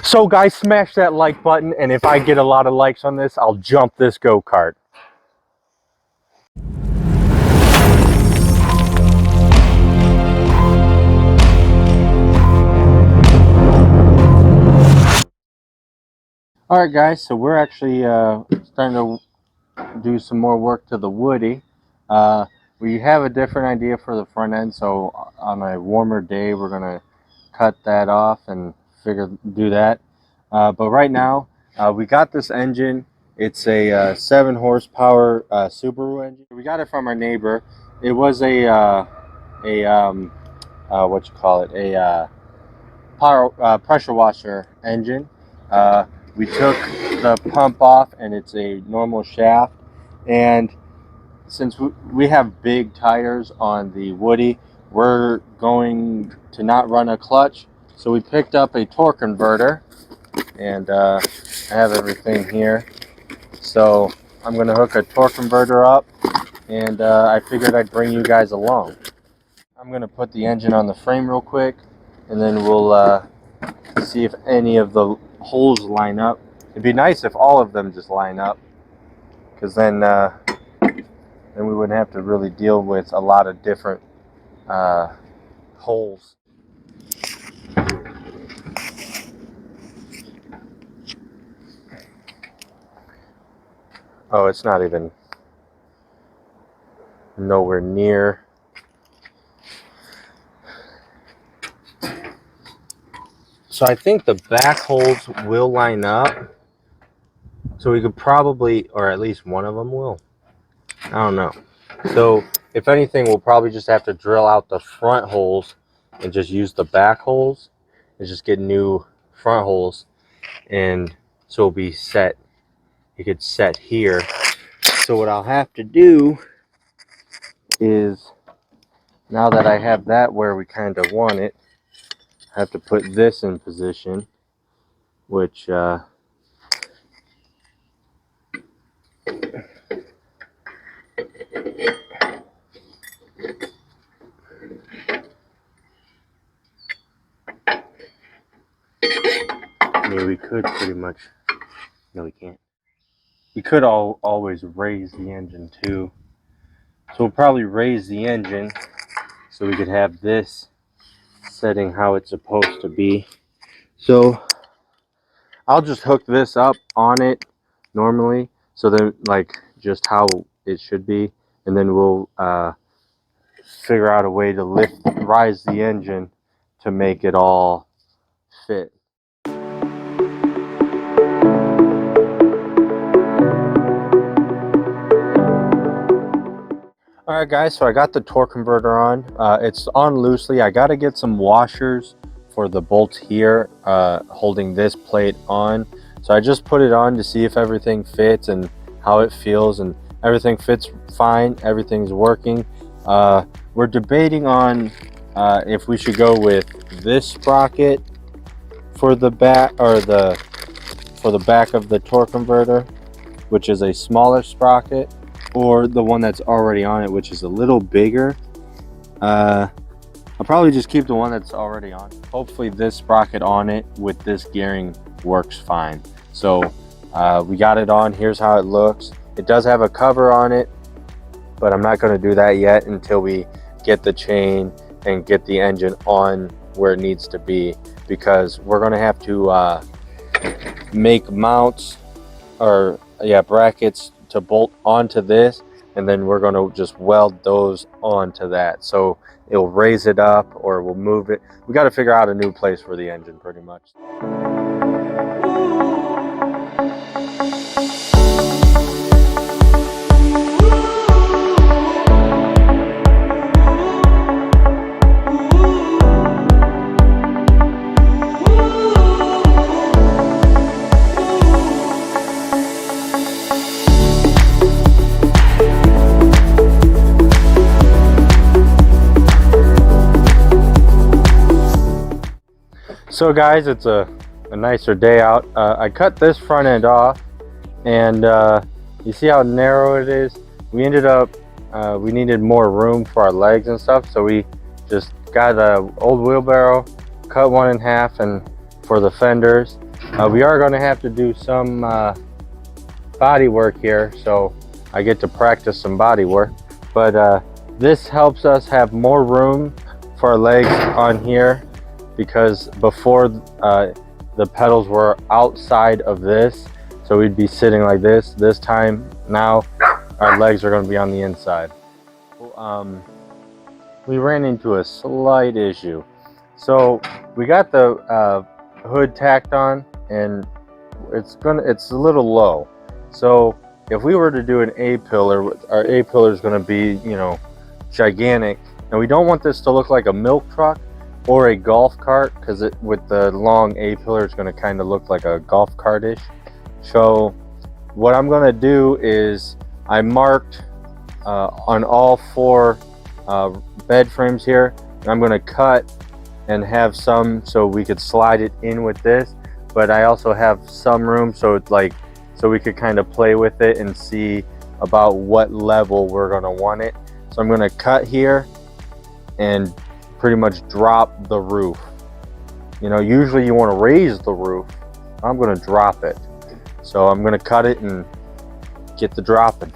So guys, smash that like button, and if I get a lot of likes on this, I'll jump this go-kart. Alright guys, so we're actually starting to do some more work to the Woody. We have a different idea for the front end, so on a warmer day we're going to cut that off and do that. But right now, we got this engine. It's a 7 horsepower Subaru engine. We got it from our neighbor. It was a what you call it, a pressure washer engine. We took the pump off, and it's a normal shaft. And since we have big tires on the Woody, we're going to not run a clutch. So we picked up a torque converter, and I have everything here. So I'm going to hook a torque converter up, and I figured I'd bring you guys along. I'm going to put the engine on the frame real quick, and then we'll see if any of the holes line up. It'd be nice if all of them just line up, because then we wouldn't have to really deal with a lot of different holes. Oh, it's not even nowhere near. So I think the back holes will line up. So we could probably, or at least one of them will. I don't know. So if anything, we'll probably just have to drill out the front holes and just use the back holes and just get new front holes. And so it'll be set. You could set here. So what I'll have to do is, now that I have that where we kind of want it, I have to put this in position, which I mean, we could pretty much, no we can't. We could always raise the engine too. So we'll probably raise the engine so we could have this setting how it's supposed to be. So I'll just hook this up on it normally, so then like just how it should be, and then we'll figure out a way to rise the engine to make it all fit. Alright guys, so I got the torque converter on. It's on loosely. I got to get some washers for the bolts here holding this plate on. So I just put it on to see if everything fits and how it feels, and everything fits fine. Everything's working. We're debating on if we should go with this sprocket for the back, or for the back of the torque converter, which is a smaller sprocket, or the one that's already on it, which is a little bigger. I'll probably just keep the one that's already on. Hopefully this sprocket on it with this gearing works fine. So we got it on. Here's how it looks. It does have a cover on it, but I'm not going to do that yet until we get the chain and get the engine on where it needs to be, because we're going to have to make mounts, or brackets to bolt onto this, and then we're going to just weld those onto that, so it'll raise it up or we'll move it. We got to figure out a new place for the engine pretty much. So guys, it's a nicer day out. I cut this front end off, and you see how narrow it is. We ended up we needed more room for our legs and stuff, so we just got an old wheelbarrow, cut one in half, and for the fenders, We are going to have to do some body work here, so I get to practice some body work. But this helps us have more room for our legs on here, because before the pedals were outside of this, so we'd be sitting like this. This time now our legs are going to be on the inside. We ran into a slight issue. So we got the hood tacked on, and it's a little low. So if we were to do an A pillar, our A pillar is going to be, you know, gigantic, and we don't want this to look like a milk truck or a golf cart, because with the long A pillar, it's going to kind of look like a golf cart-ish. So what I'm going to do is I marked on all four bed frames here, and I'm going to cut and have some so we could slide it in with this, but I also have some room so it's like, so we could kind of play with it and see about what level we're going to want it. So I'm going to cut here and pretty much drop the roof. You know, usually you want to raise the roof. I'm going to drop it. So I'm going to cut it and get the dropping.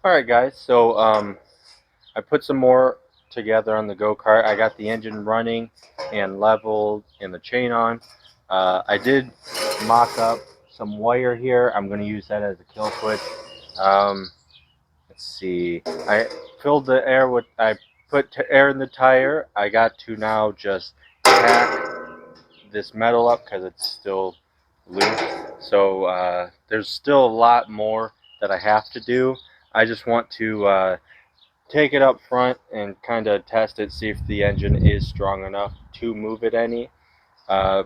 Alright guys, so I put some more together on the go-kart. I got the engine running and leveled and the chain on. I did mock up some wire here. I'm going to use that as a kill switch. Let's see. I filled the air with, I put air in the tire. I got to now just tack this metal up because it's still loose. So there's still a lot more that I have to do. I just want to take it up front and kind of test it, see if the engine is strong enough to move it any,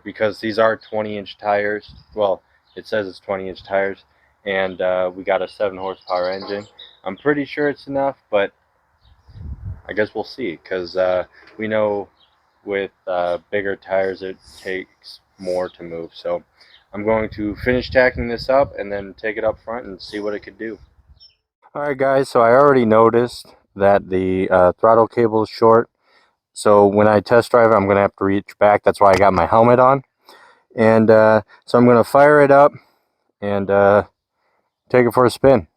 because these are 20-inch tires. Well, it says it's 20-inch tires, and we got a 7-horsepower engine. I'm pretty sure it's enough, but I guess we'll see, because we know with bigger tires it takes more to move. So I'm going to finish tacking this up and then take it up front and see what it could do. Alright guys, so I already noticed that the throttle cable is short. So when I test drive, I'm going to have to reach back. That's why I got my helmet on. And so I'm going to fire it up and take it for a spin.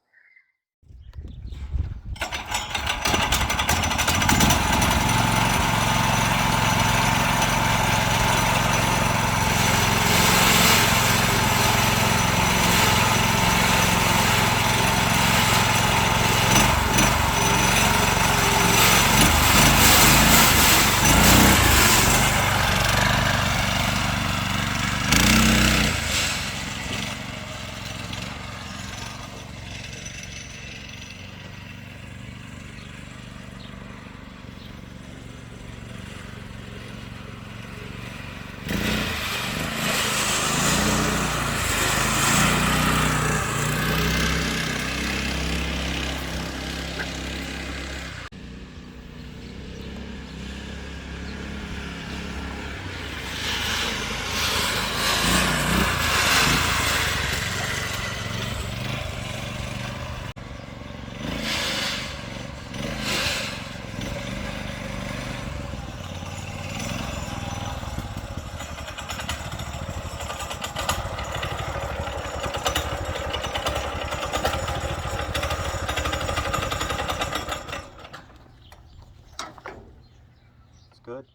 Good.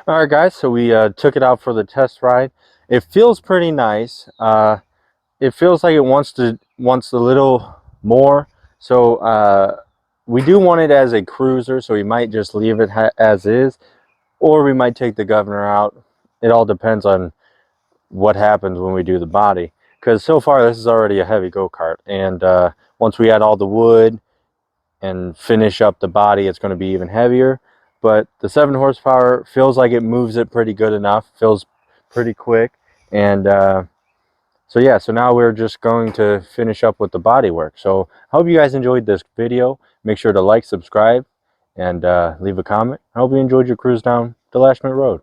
All right guys, so we took it out for the test ride. It feels pretty nice. It feels like it wants a little more. So we do want it as a cruiser, so we might just leave it as is. or we might take the governor out. It all depends on what happens when we do the body, because so far this is already a heavy go-kart, and once we add all the wood and finish up the body, it's going to be even heavier. But the 7 horsepower feels like it moves it pretty good enough, feels pretty quick. And so yeah, so now we're just going to finish up with the body work. So I hope you guys enjoyed this video. Make sure to like, subscribe, and leave a comment. I hope you enjoyed your cruise down the Lashman Road.